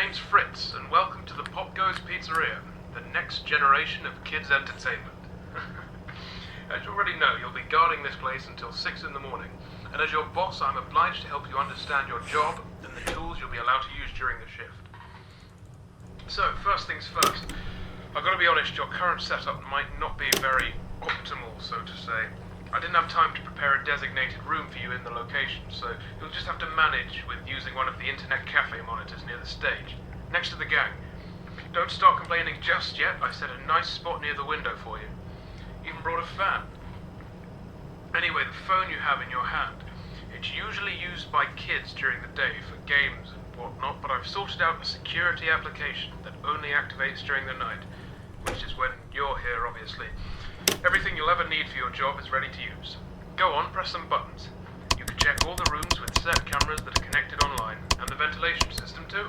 name's Fritz, and welcome to the Popgoes Pizzeria, the next generation of kids' entertainment. As you already know, you'll be guarding this place until 6 in the morning, and as your boss, I'm obliged to help you understand your job and the tools you'll be allowed to use during the shift. So, first things first, I've got to be honest, your current setup might not be very optimal, so to say. I didn't have time to prepare a designated room for you in the location, so you'll just have to manage with using one of the internet cafe monitors near the stage, next to the gang. Don't start complaining just yet. I set a nice spot near the window for you. Even brought a fan. Anyway, the phone you have in your hand, it's usually used by kids during the day for games and whatnot, but I've sorted out a security application that only activates during the night, which is when you're here, obviously. Everything you'll ever need for your job is ready to use. Go on, press some buttons. You can check all the rooms with set cameras that are connected online, and the ventilation system too.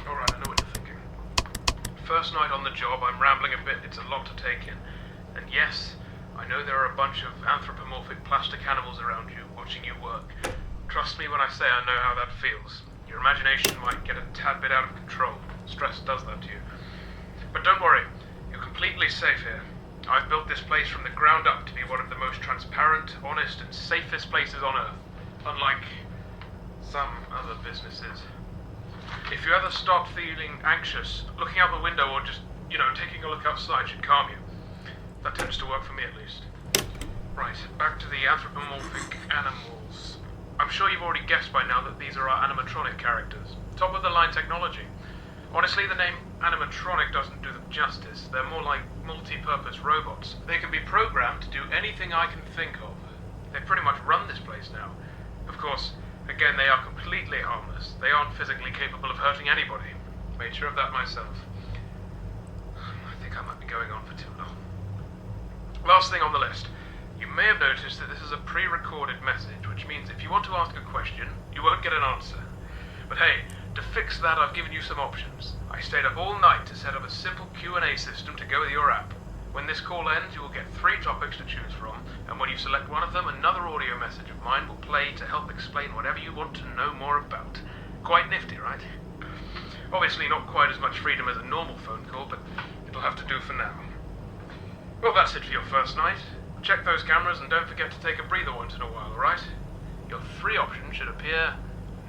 Alright, I know what you're thinking. First night on the job, I'm rambling a bit, it's a lot to take in. And yes, I know there are a bunch of anthropomorphic plastic animals around you, watching you work. Trust me when I say I know how that feels. Your imagination might get a tad bit out of control. Stress does that to you. But don't worry, you're completely safe here. I've built this place from the ground up to be one of the most transparent, honest, and safest places on Earth. Unlike some other businesses. If you ever start feeling anxious, looking out the window or just, taking a look outside should calm you. That tends to work for me at least. Right, back to the anthropomorphic animals. I'm sure you've already guessed by now that these are our animatronic characters. Top of the line technology. Honestly, the name animatronic doesn't do them justice. They're more like multi-purpose robots. They can be programmed to do anything I can think of. They pretty much run this place now. Of course, again, they are completely harmless. They aren't physically capable of hurting anybody. Made sure of that myself. I think I might be going on for too long. Last thing on the list. You may have noticed that this is a pre-recorded message, which means if you want to ask a question, you won't get an answer. But hey, to fix that, I've given you some options. I stayed up all night to set up a simple Q&A system to go with your app. When this call ends, you will get 3 topics to choose from, and when you select one of them, another audio message of mine will play to help explain whatever you want to know more about. Quite nifty, right? Obviously not quite as much freedom as a normal phone call, but it'll have to do for now. Well, that's it for your first night. Check those cameras and don't forget to take a breather once in a while, alright? Your 3 options should appear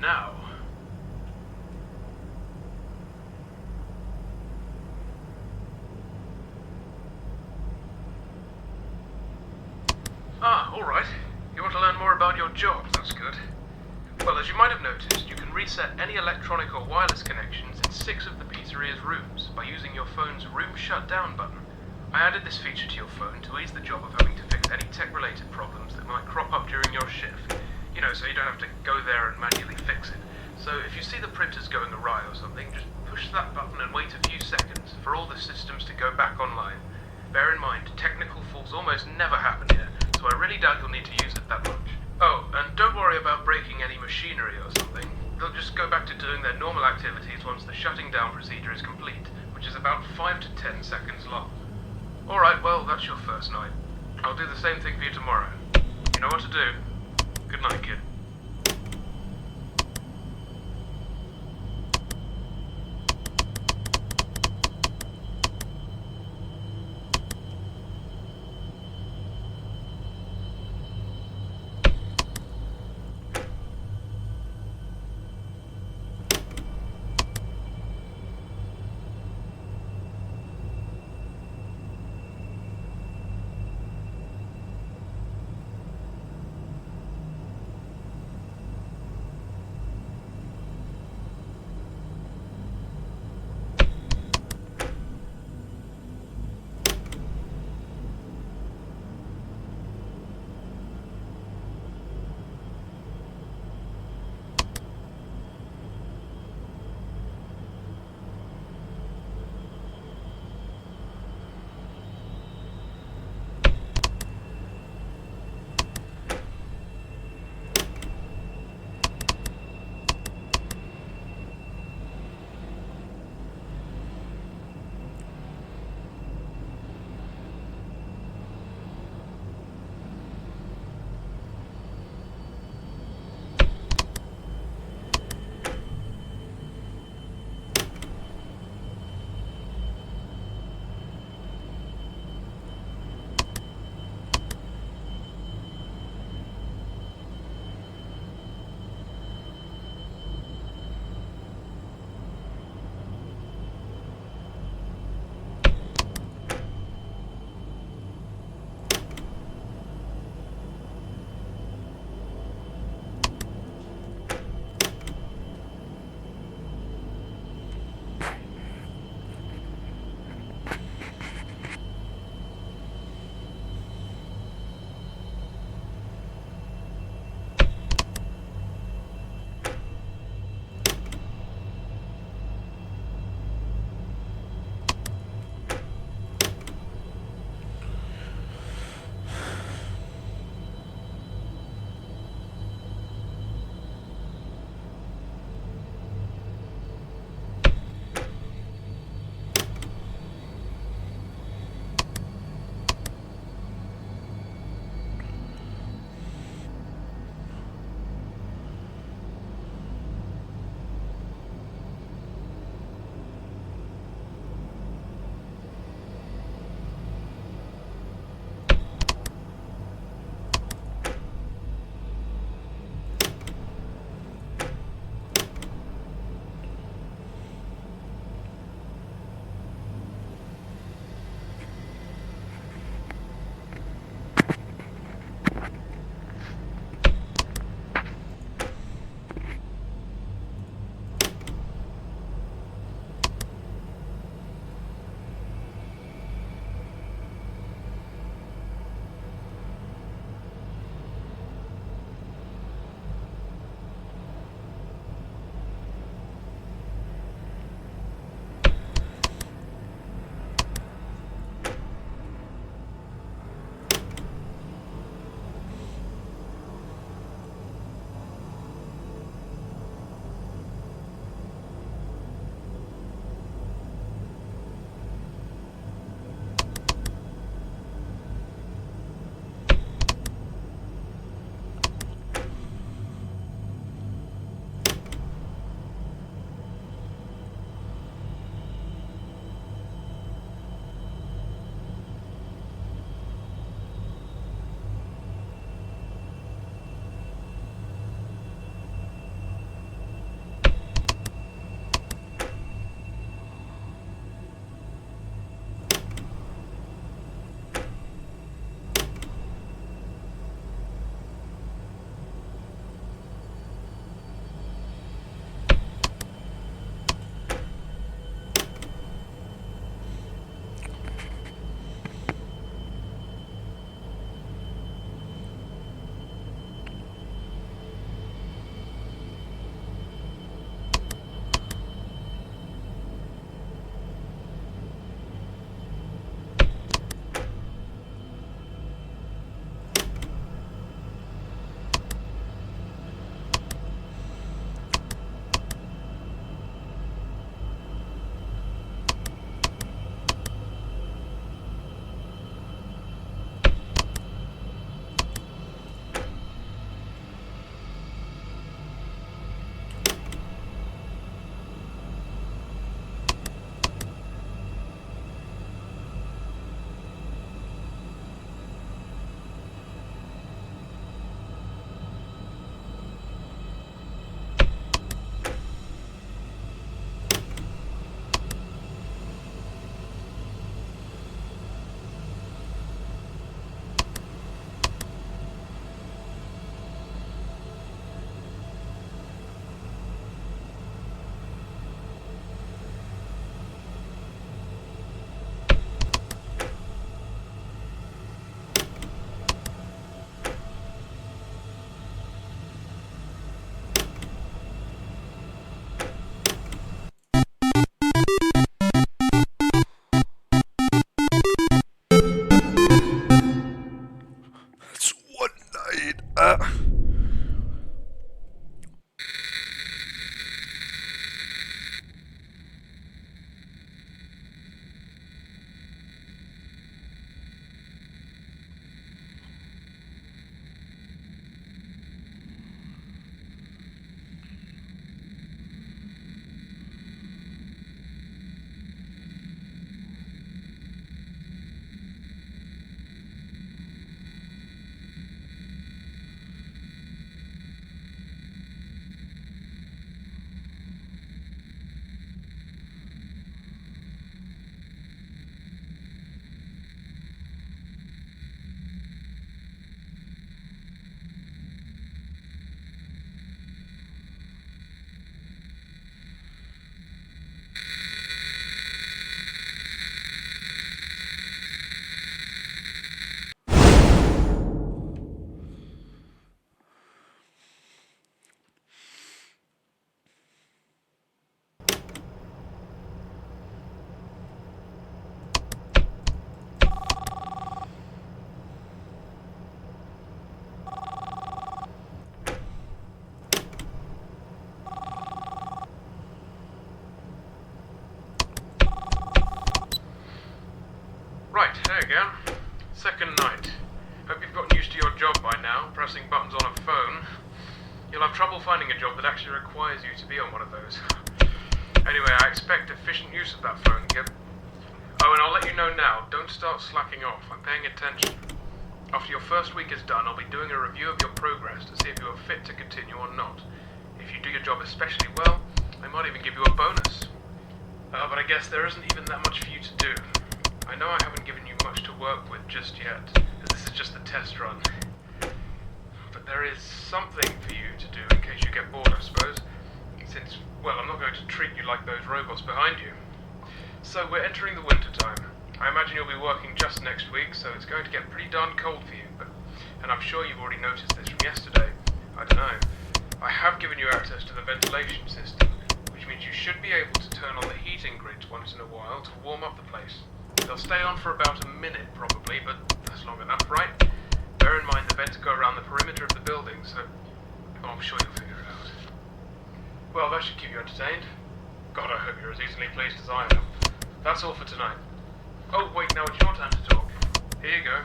now. Alright. You want to learn more about your job, that's good. Well, as you might have noticed, you can reset any electronic or wireless connections in 6 of the pizzeria's rooms by using your phone's Room Shutdown button. I added this feature to your phone to ease the job of having to fix any tech-related problems that might crop up during your shift. So you don't have to go there and manually fix it. So if you see the printers going awry or something, just push that button and wait a few seconds for all the systems to go back online. Bear in mind, technical faults almost never happen here, so I really doubt you'll need to use it that much. Oh, and don't worry about breaking any machinery or something. They'll just go back to doing their normal activities once the shutting down procedure is complete, which is about 5 to 10 seconds long. Alright, well, that's your first night. I'll do the same thing for you tomorrow. You know what to do. Good night, kid. Second night. Hope you've gotten used to your job by now, pressing buttons on a phone. You'll have trouble finding a job that actually requires you to be on one of those. Anyway, I expect efficient use of that phone, Gib. Oh, and I'll let you know now, don't start slacking off. I'm paying attention. After your first week is done, I'll be doing a review of your progress to see if you are fit to continue or not. If you do your job especially well, I might even give you a bonus. But I guess there isn't even that much for you to do. I know I haven't given you much to work with just yet, as this is just the test run. But there is something for you to do in case you get bored, I suppose. Since, well, I'm not going to treat you like those robots behind you. So we're entering the winter time. I imagine you'll be working just next week, so it's going to get pretty darn cold for you. And I'm sure you've already noticed this from yesterday. I don't know. I have given you access to the ventilation system, which means you should be able to turn on the heating grids once in a while to warm up the place. They'll stay on for about a minute, probably, but that's long enough, right? Bear in mind the vents go around the perimeter of the building, so I'm sure you'll figure it out. Well, that should keep you entertained. God, I hope you're as easily pleased as I am. That's all for tonight. Oh, wait, now it's your time to talk. Here you go.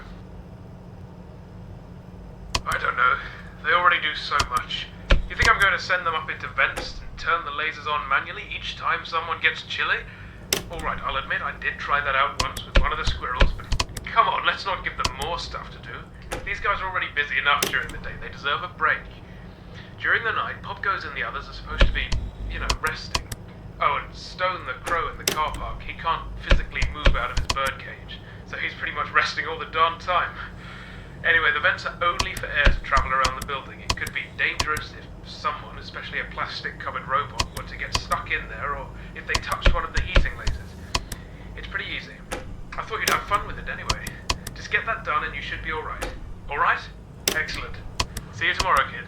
I don't know. They already do so much. You think I'm going to send them up into vents and turn the lasers on manually each time someone gets chilly? Alright, I'll admit I did try that out once with one of the squirrels, but come on, let's not give them more stuff to do. These guys are already busy enough during the day. They deserve a break. During the night, Popgoes and the others are supposed to be, resting. Oh, and Stone the crow in the car park, he can't physically move out of his birdcage, so he's pretty much resting all the darn time. Anyway, the vents are only for air to travel around the building. It could be dangerous if someone, especially a plastic-covered robot, were to get stuck in there, or if they touched one of the heating lasers. It's pretty easy. I thought you'd have fun with it anyway. Just get that done and you should be alright. Alright? Excellent. See you tomorrow, kid.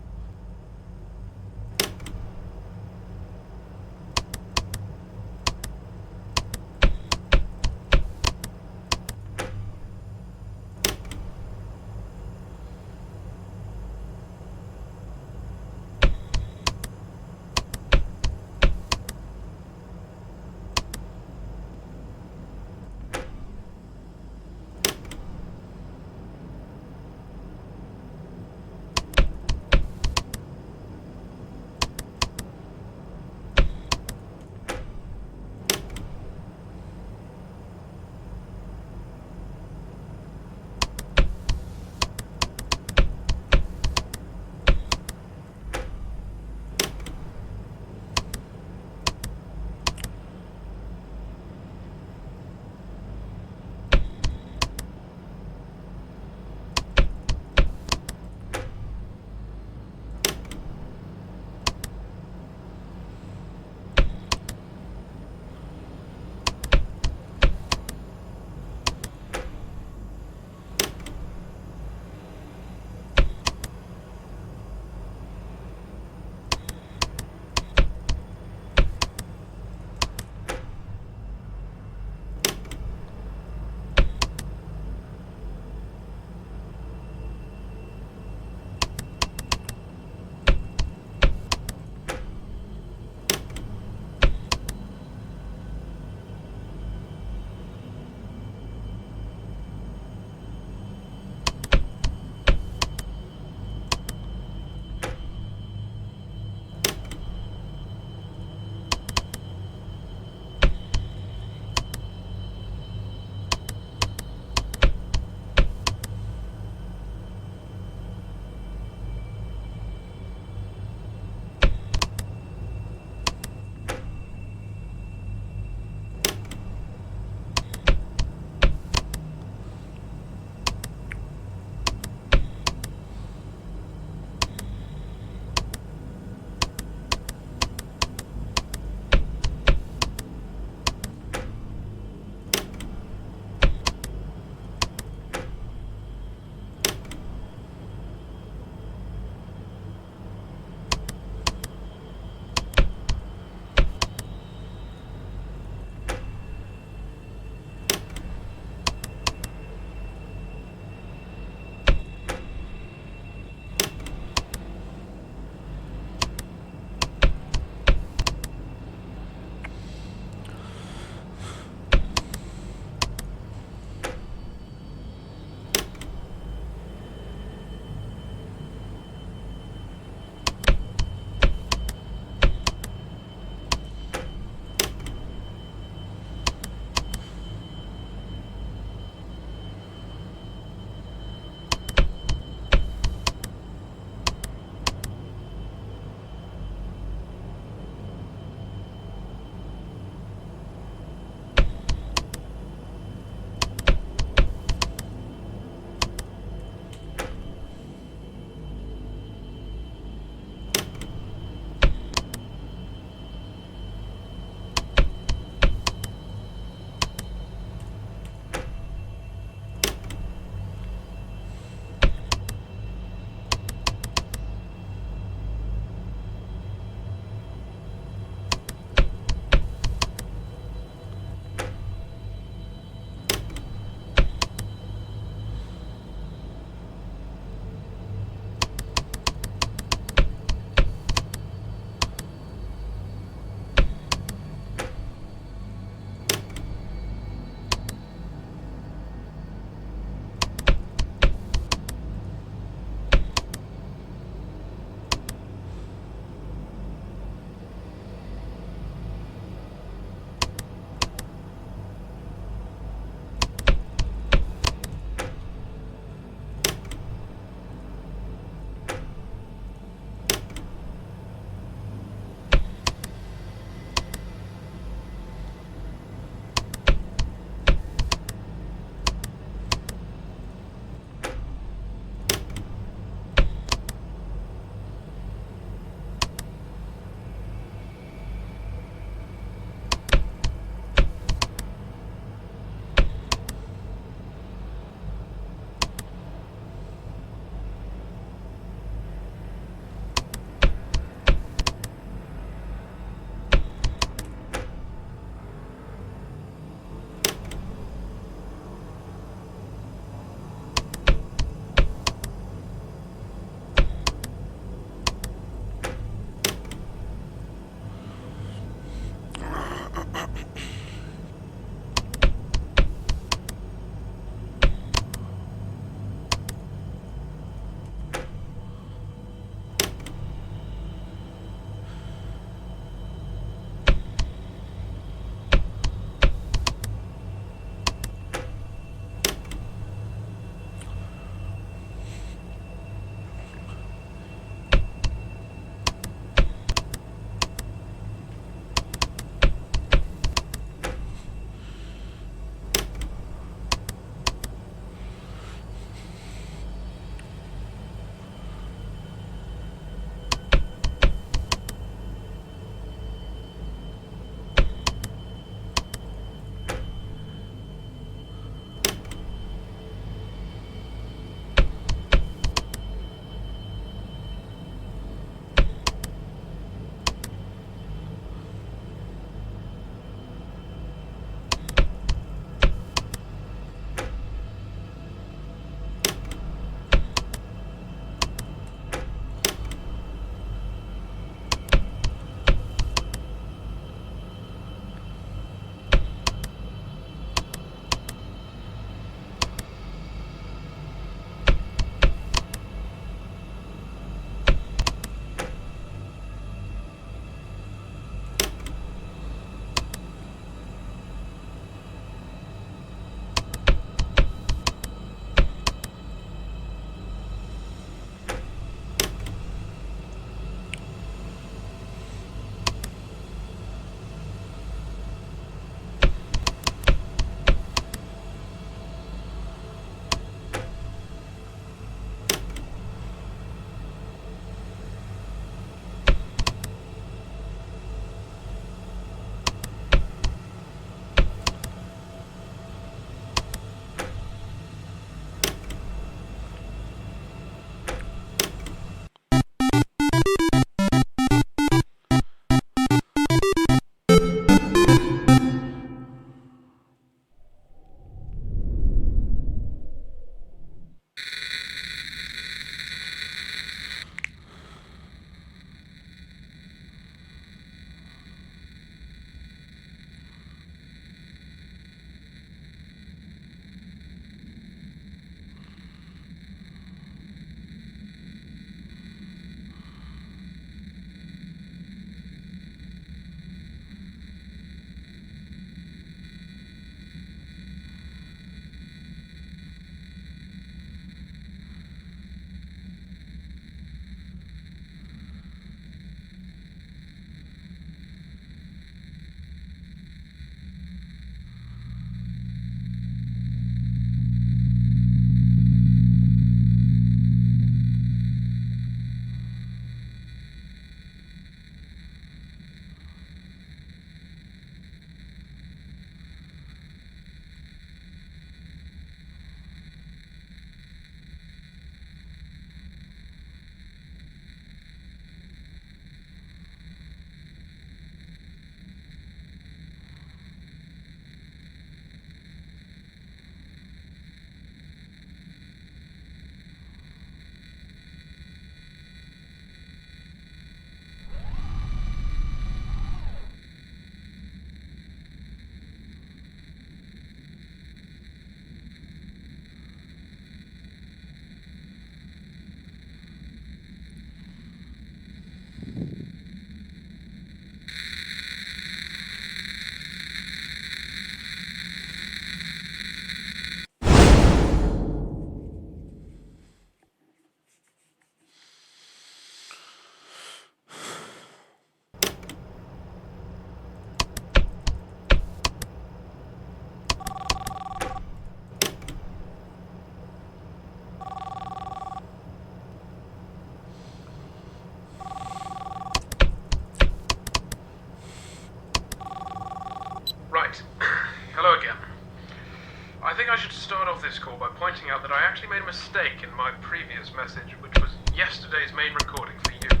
this call by pointing out that I actually made a mistake in my previous message, which was yesterday's main recording for you.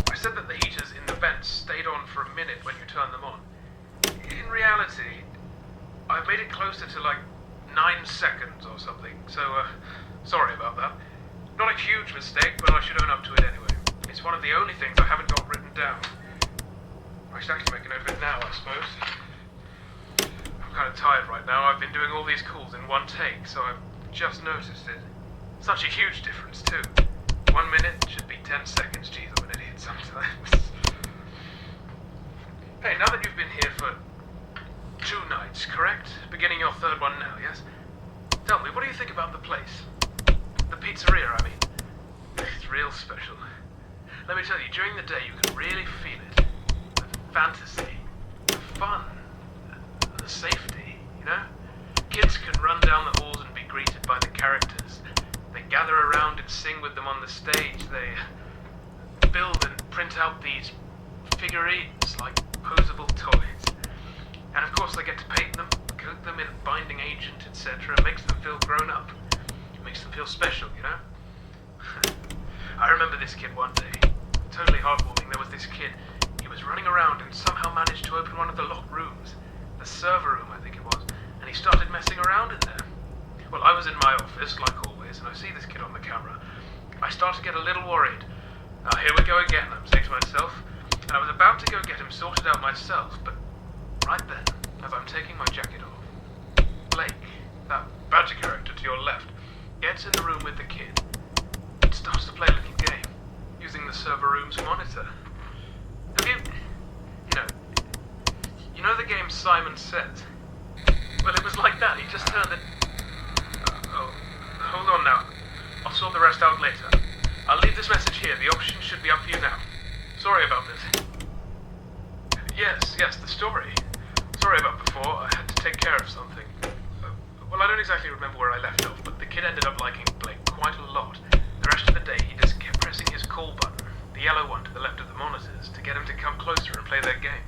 I said that the heaters in the vents stayed on for a minute when you turned them on. In reality, I've made it closer to like 9 seconds or something, so sorry about that. Not a huge mistake, but I should own up to it anyway. It's one of the only things I haven't got written down. I should actually make a note of it now, I suppose. I'm kind of tired right now. I've been doing all these calls in one take, so I've just noticed it. Such a huge difference, too. 1 minute should be 10 seconds. Jeez, I'm an idiot sometimes. Hey, now that you've been here for 2 nights, correct? Beginning your 3rd one now, yes? Tell me, what do you think about the place? The pizzeria, I mean. It's real special. Let me tell you, during the day you can really feel it. The fantasy, the fun, the safety, you know? Kids can run down the halls and be greeted by the characters. They gather around and sing with them on the stage. They build and print out these figurines like posable toys. And of course they get to paint them, coat them in a binding agent, etc. It makes them feel grown up. It makes them feel special, you know? I remember this kid one day. Totally heartwarming. There was this kid. He was running around and somehow managed to open one of the locked rooms. The server room, I think it was. And he started messing around in there. Well, I was in my office, like always, and I see this kid on the camera. I start to get a little worried. Here we go again, I'm saying to myself. And I was about to go get him sorted out myself, but right then, as I'm taking my jacket off, Blake, that badger character to your left, gets in the room with the kid and starts to play a little game, using the server room's monitor. Have you know the game Simon Says? Well, it was like that. He just turned it... Oh, hold on now. I'll sort the rest out later. I'll leave this message here. The option should be up for you now. Sorry about this. Yes, the story. Sorry about before. I had to take care of something. Well, I don't exactly remember where I left off, but the kid ended up liking Blake quite a lot. The rest of the day, he just kept pressing his call button, the yellow one to the left of the monitors, to get him to come closer and play their game.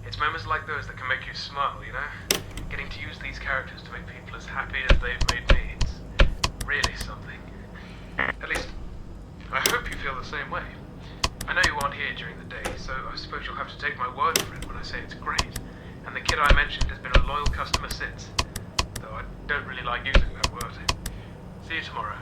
It's moments like those that can make you smile, you know? Getting to use these characters to make people as happy as they've made me. It's really something. At least, I hope you feel the same way. I know you aren't here during the day, so I suppose you'll have to take my word for it when I say it's great. And the kid I mentioned has been a loyal customer since, though I don't really like using that word. See you tomorrow.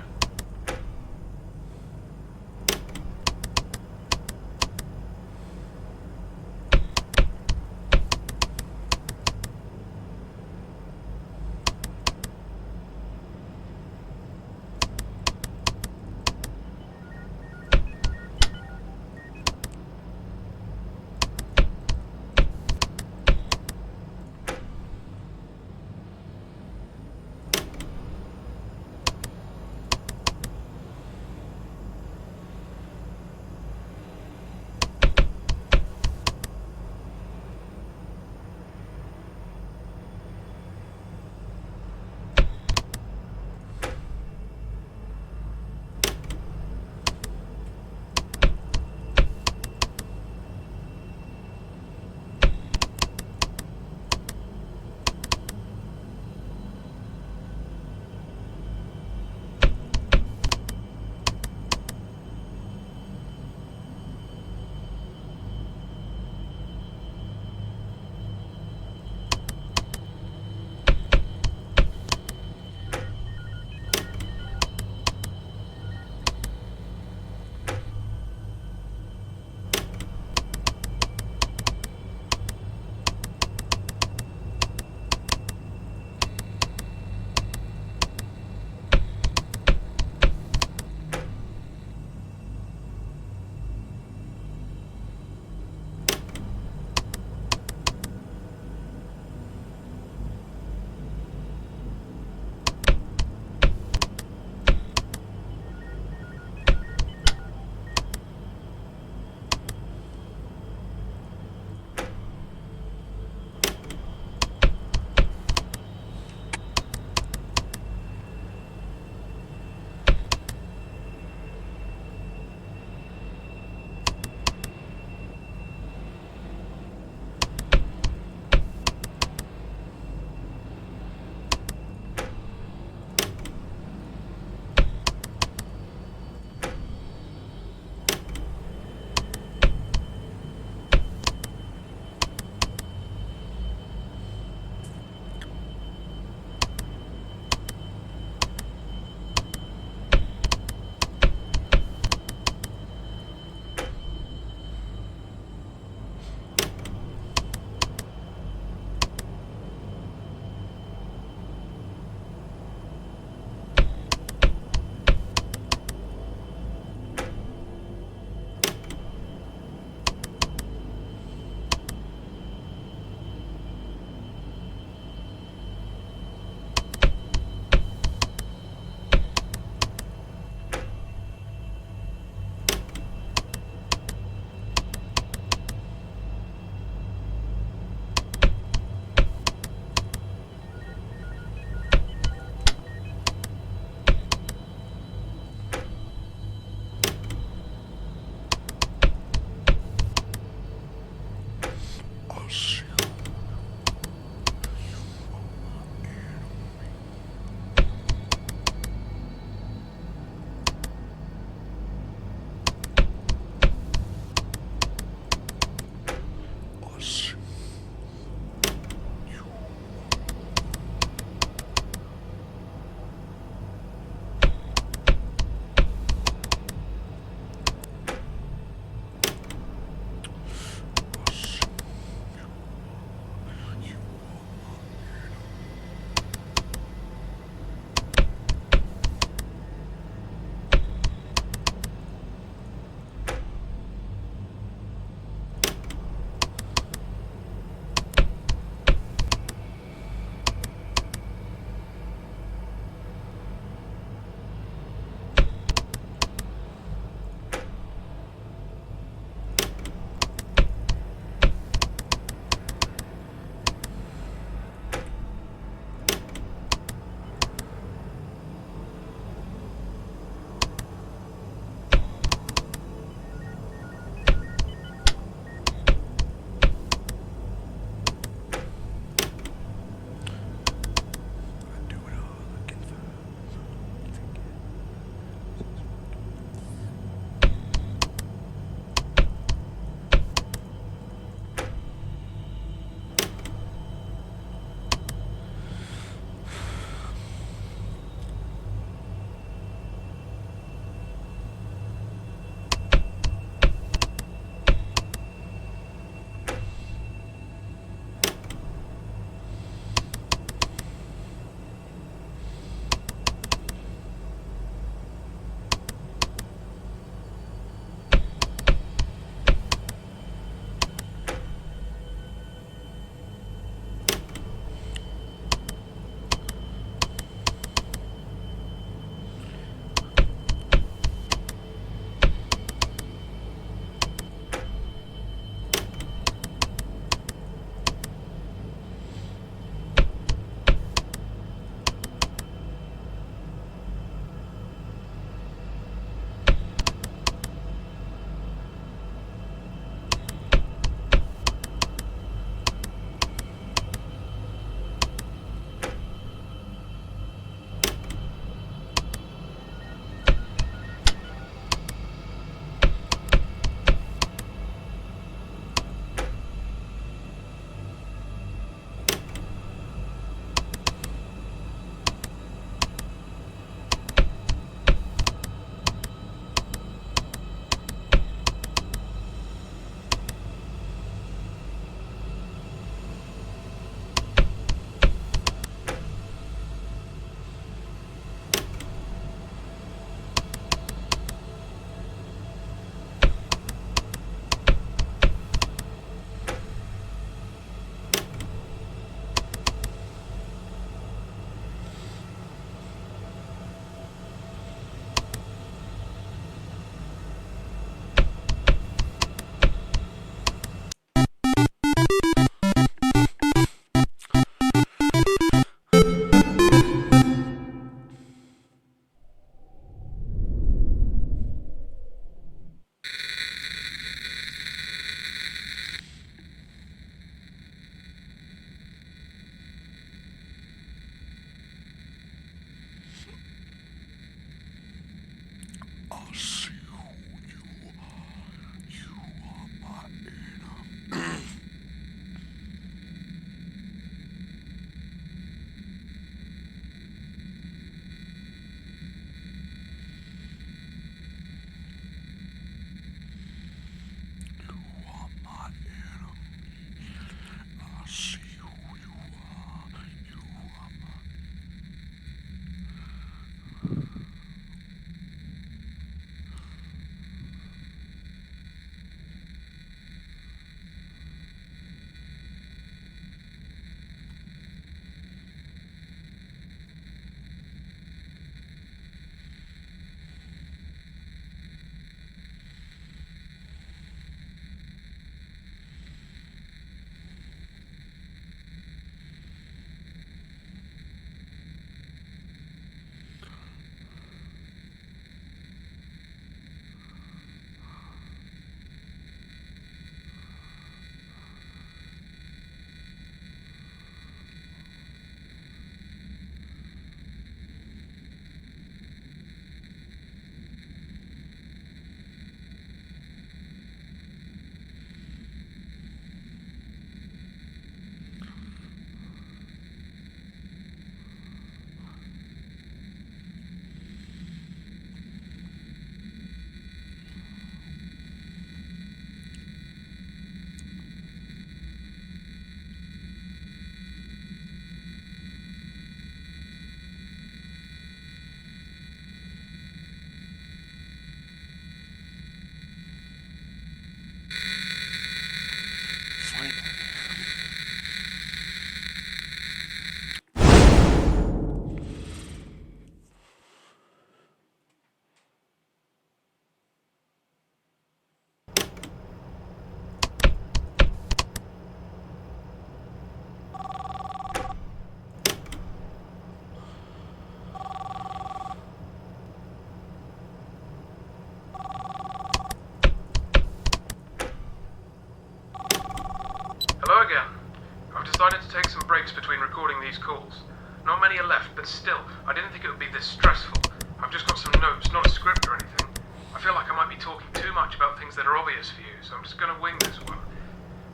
these calls. Not many are left, but still, I didn't think it would be this stressful. I've just got some notes, not a script or anything. I feel like I might be talking too much about things that are obvious for you, so I'm just gonna wing this one.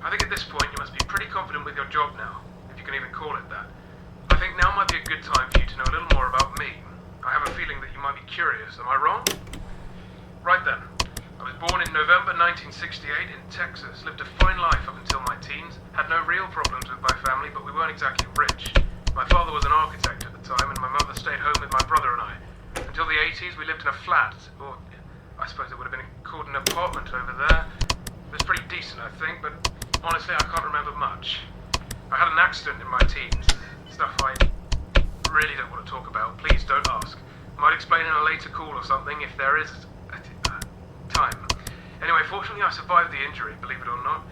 I think at this point you must be pretty confident with your job now, if you can even call it that. I think now might be a good time for you to know a little more about me. I have a feeling that you might be curious, am I wrong? Right then. I was born in November 1968 in Texas, lived a fine life up until my teens, had no real problems with my family, but we weren't exactly rich. My father was an architect at the time, and my mother stayed home with my brother and I. Until the 80s, we lived in a flat, or I suppose it would have been called an apartment over there. It was pretty decent, I think, but honestly, I can't remember much. I had an accident in my teens, stuff I really don't want to talk about. Please don't ask. I might explain in a later call or something if there is time. Anyway, fortunately I survived the injury, believe it or not.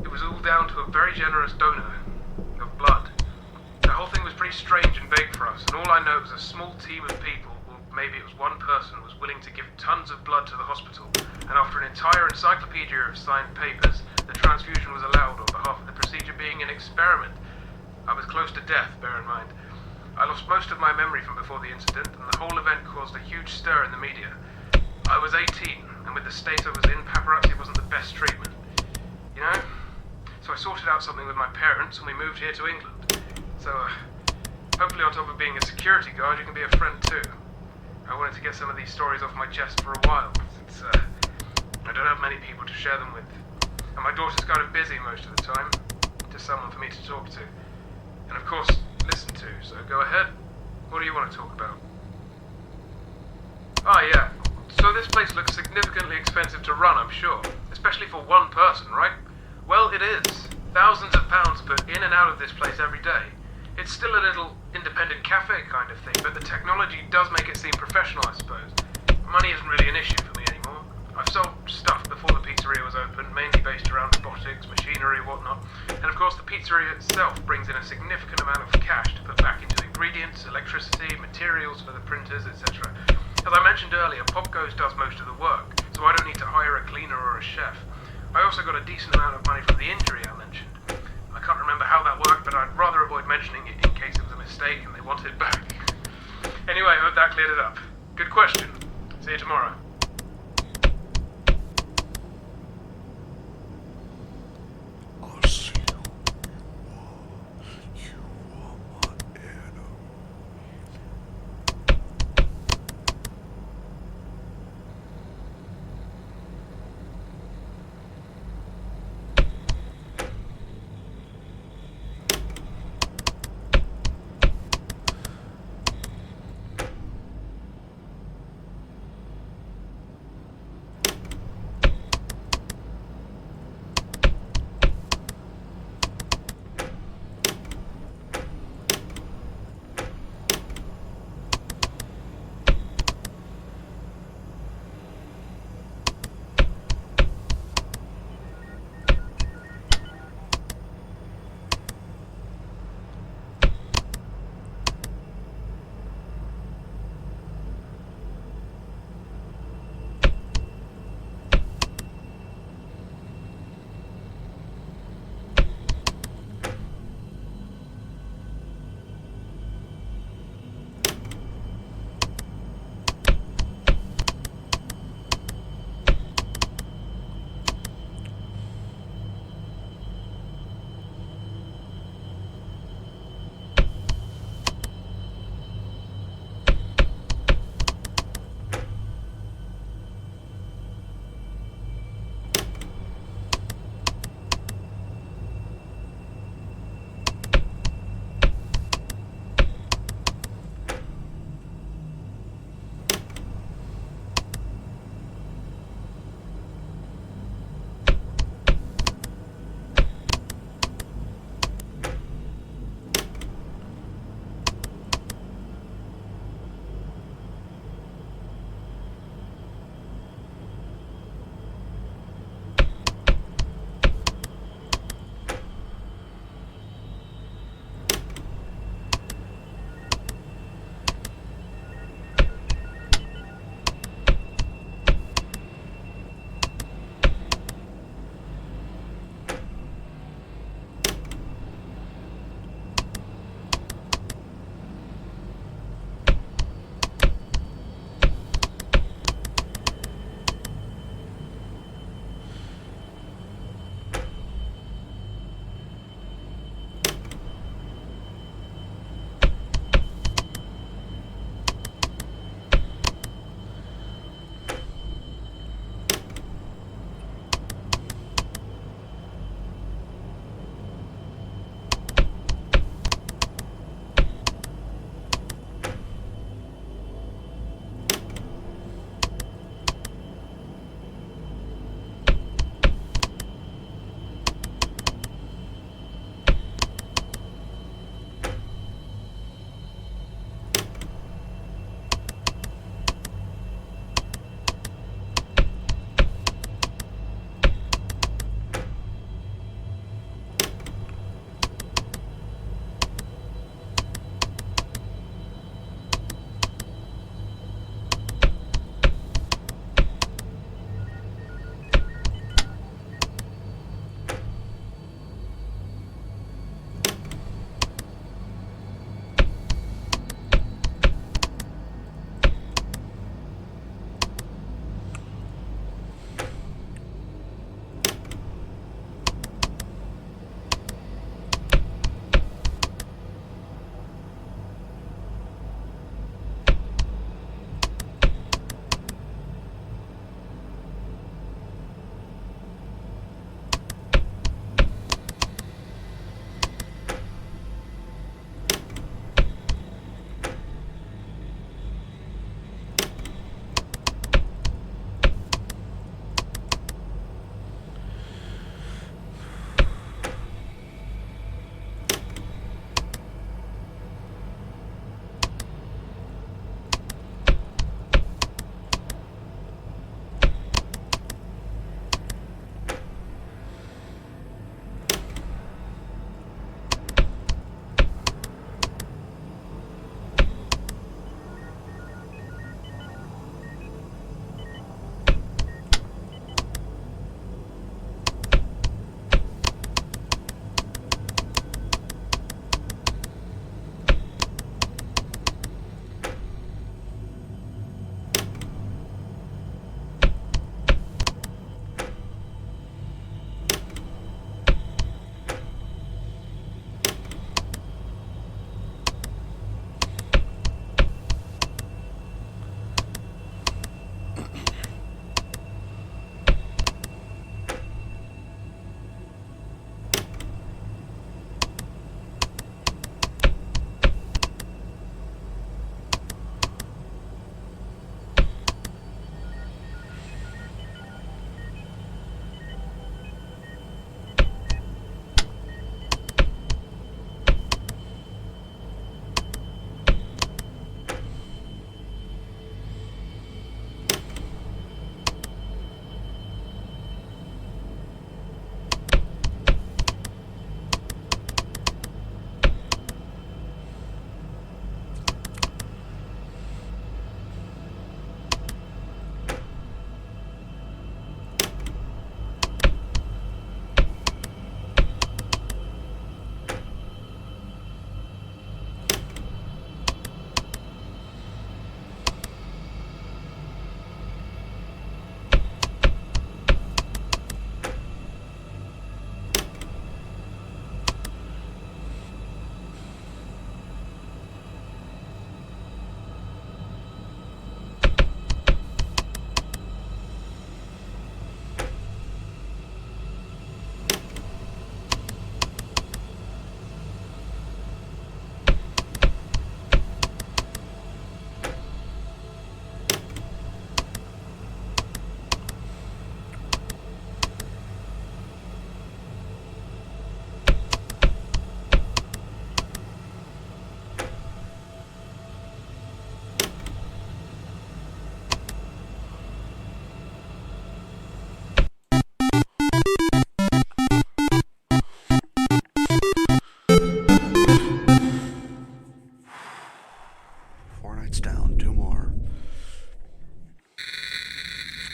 It was all down to a very generous donor of blood. The whole thing was pretty strange and vague for us, and all I know was a small team of people, or maybe it was one person, was willing to give tons of blood to the hospital, and after an entire encyclopedia of signed papers, the transfusion was allowed on behalf of the procedure being an experiment. I was close to death, bear in mind. I lost most of my memory from before the incident, and the whole event caused a huge stir in the media. I was 18, and with the state I was in, paparazzi wasn't the best treatment. You know? So I sorted out something with my parents, and we moved here to England. So, hopefully on top of being a security guard, you can be a friend too. I wanted to get some of these stories off my chest for a while, since I don't have many people to share them with. And my daughter's kind of busy most of the time, just someone for me to talk to. And of course, listen to, so go ahead. What do you want to talk about? Ah, yeah. So this place looks significantly expensive to run, I'm sure. Especially for one person, right? Well, it is. Thousands of pounds put in and out of this place every day. It's still a little independent cafe kind of thing, but the technology does make it seem professional, I suppose. Money isn't really an issue for me anymore. I've sold stuff before the pizzeria was open, mainly based around robotics, machinery, whatnot. And of course the pizzeria itself brings in a significant amount of cash to put back into ingredients, electricity, materials for the printers, etc. As I mentioned earlier, Popgoes does most of the work, so I don't need to hire a cleaner or a chef. I also got a decent amount of money from the injury I mentioned. I can't remember how that worked, but I'd rather avoid mentioning it in case it was a mistake and they wanted it back. Anyway, I hope that cleared it up. Good question. See you tomorrow.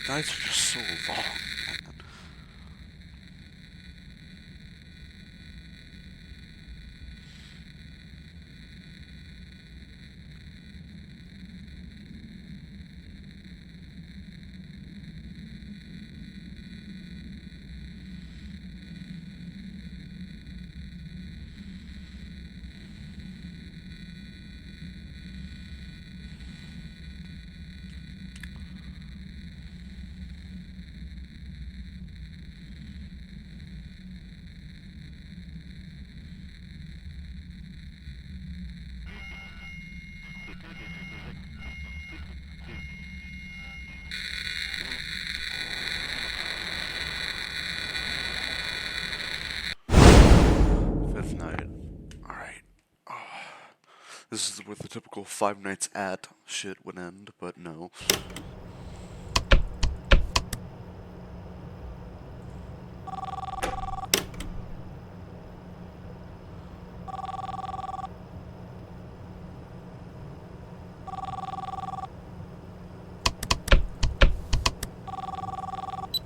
Nights are just so long, man. Fifth night. Alright. This is where the typical Five Nights at shit would end, but no.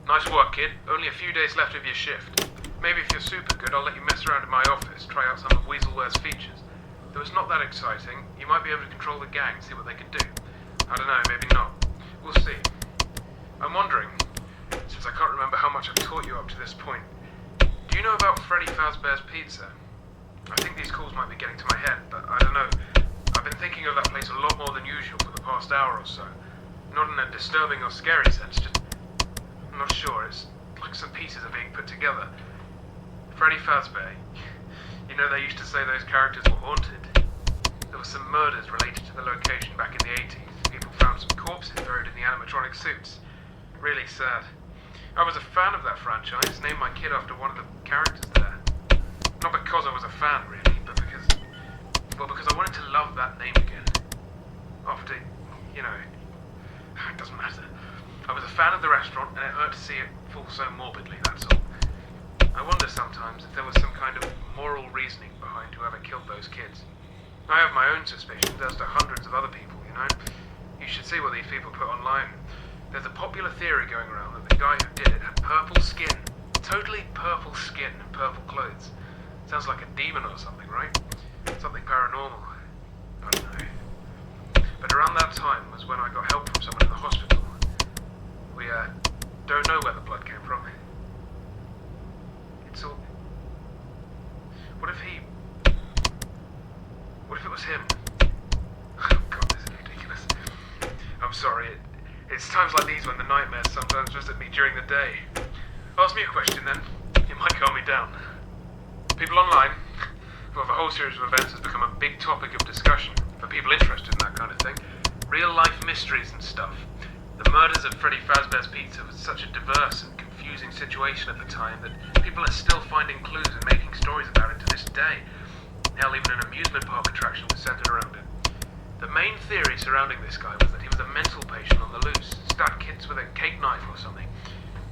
Nice work, kid. Only a few days left of your shift. Maybe if you're super good, I'll let you mess around in my office, try out some of Weaselware's features. Though it's not that exciting, you might be able to control the gang, see what they can do. I don't know, maybe not. We'll see. I'm wondering, since I can't remember how much I've taught you up to this point, do you know about Freddy Fazbear's Pizza? I think these calls might be getting to my head, but I don't know. I've been thinking of that place a lot more than usual for the past hour or so. Not in a disturbing or scary sense, just... I'm not sure, it's like some pieces are being put together. Freddy Fazbear. You know they used to say those characters were haunted. There were some murders related to the location back in the 80s. People found some corpses buried in the animatronic suits. Really sad. I was a fan of that franchise, named my kid after one of the characters there. Not because I was a fan, really, but because I wanted to love that name again. After, you know, it doesn't matter. I was a fan of the restaurant, and it hurt to see it fall so morbidly, that's all. I wonder sometimes if there was some kind of moral reasoning behind whoever killed those kids. I have my own suspicions, as do hundreds of other people, you know? You should see what these people put online. There's a popular theory going around that the guy who did it had purple skin. Totally purple skin and purple clothes. Sounds like a demon or something, right? Something paranormal. I don't know. But around that time was when I got help from someone in the hospital. We, don't know where the blood came from. It's all... What if it was him? Oh god, this is ridiculous. I'm sorry, it's times like these when the nightmares sometimes visit me during the day. Ask me a question then, it might calm me down. People online, well, the whole series of events has become a big topic of discussion for people interested in that kind of thing. Real life mysteries and stuff. The murders at Freddy Fazbear's Pizza was such a diverse and confusing situation at the time that people are still finding clues and making stories about it to this day. Hell, even an amusement park attraction was centered around it. The main theory surrounding this guy was that he was a mental patient on the loose, stabbed kids with a cake knife or something.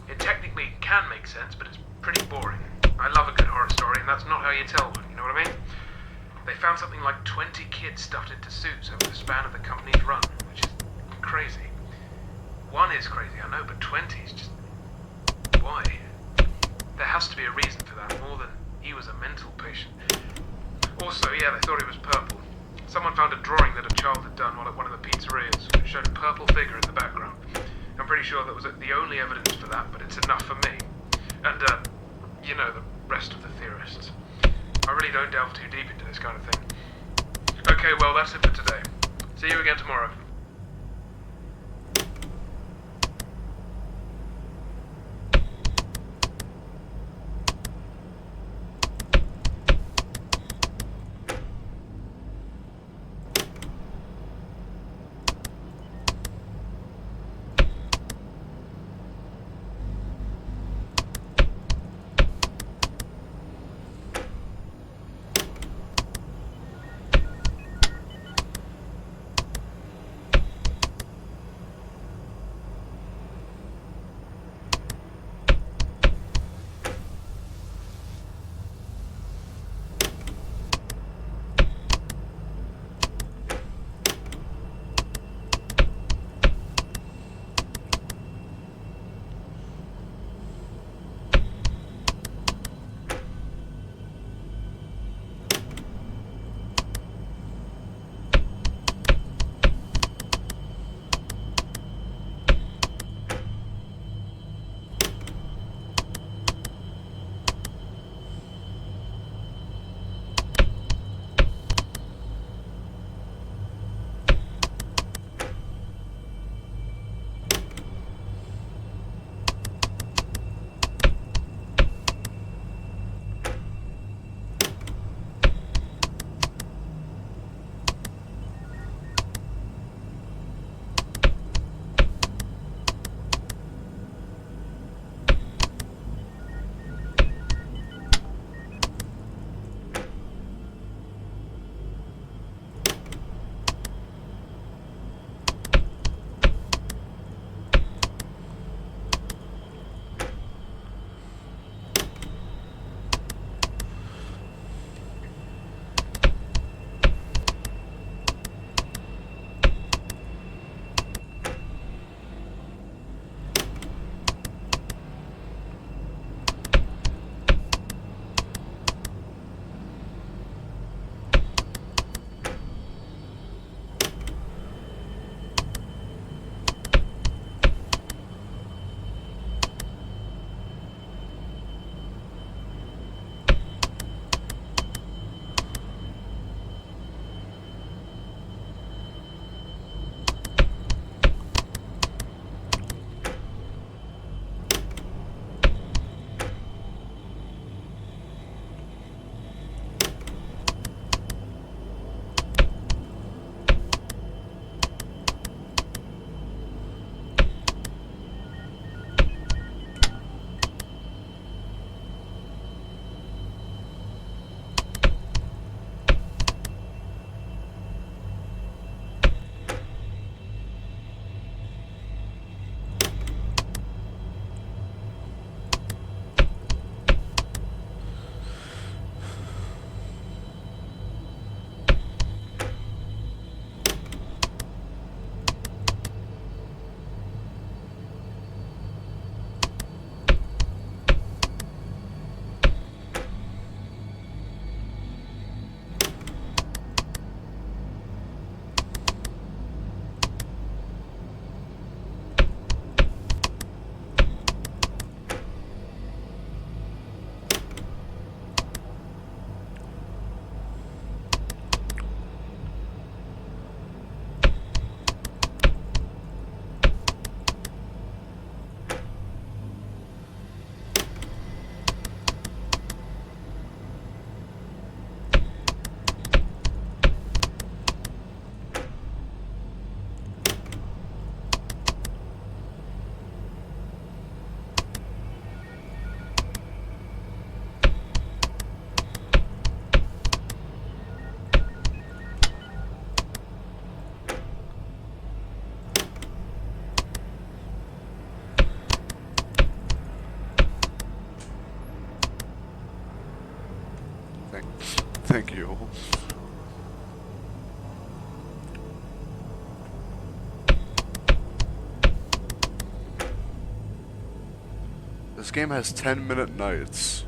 It technically can make sense, but it's pretty boring. I love a good horror story, and that's not how you tell one, you know what I mean? They found something like 20 kids stuffed into suits over the span of the company's run, which is crazy. One is crazy, I know, but 20 is just... why? There has to be a reason for that, more than he was a mental patient. Also, yeah, they thought he was purple. Someone found a drawing that a child had done while at one of the pizzerias, which showed a purple figure in the background. I'm pretty sure that was the only evidence for that, but it's enough for me. And, you know, the rest of the theorists. I really don't delve too deep into this kind of thing. Okay, well, that's it for today. See you again tomorrow. Thank you. This game has 10-minute nights.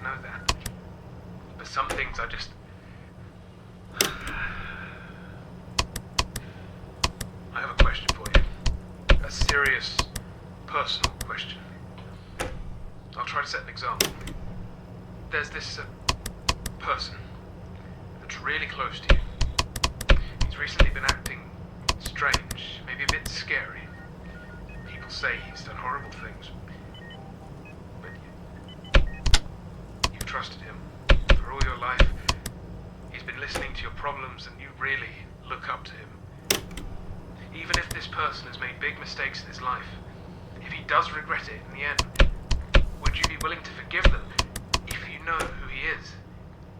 know that. But some things I just... I have a question for you. A serious, personal question. I'll try to set an example. There's this person that's really close to you. He's recently been acting strange, maybe a bit scary. People say he's done horrible things. But you've trusted him for all your life. He's been listening to your problems and you really look up to him. Even if this person has made big mistakes in his life, if he does regret it in the end, would you be willing to forgive them if you know who he is?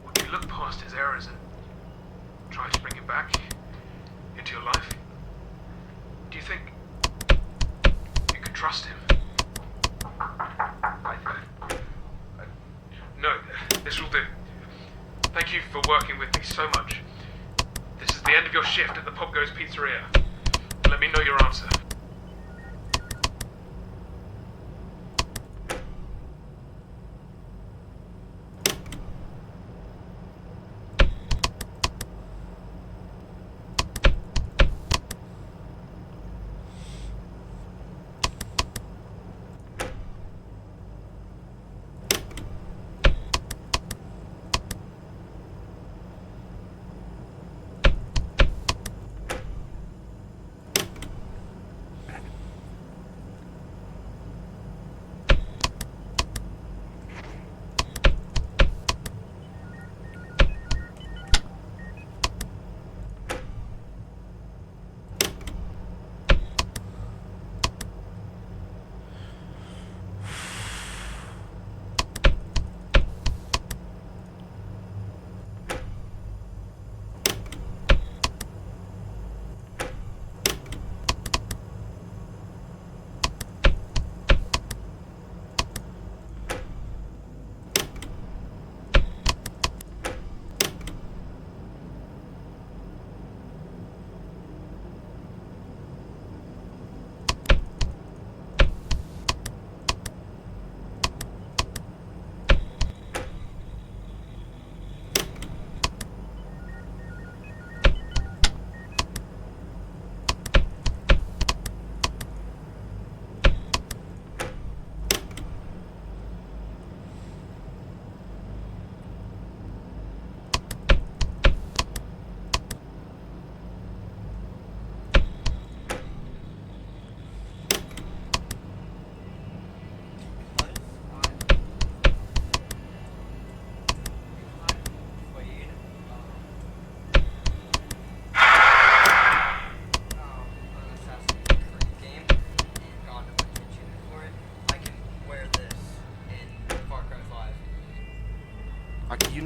Would you look past his errors and try to bring him back into your life? Do you think you could trust him? No, this will do. Thank you for working with me so much. This is the end of your shift at the Popgoes Pizzeria. Let me know your answer.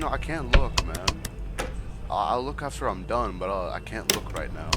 I can't look, man. I'll look after I'm done, but I can't look right now.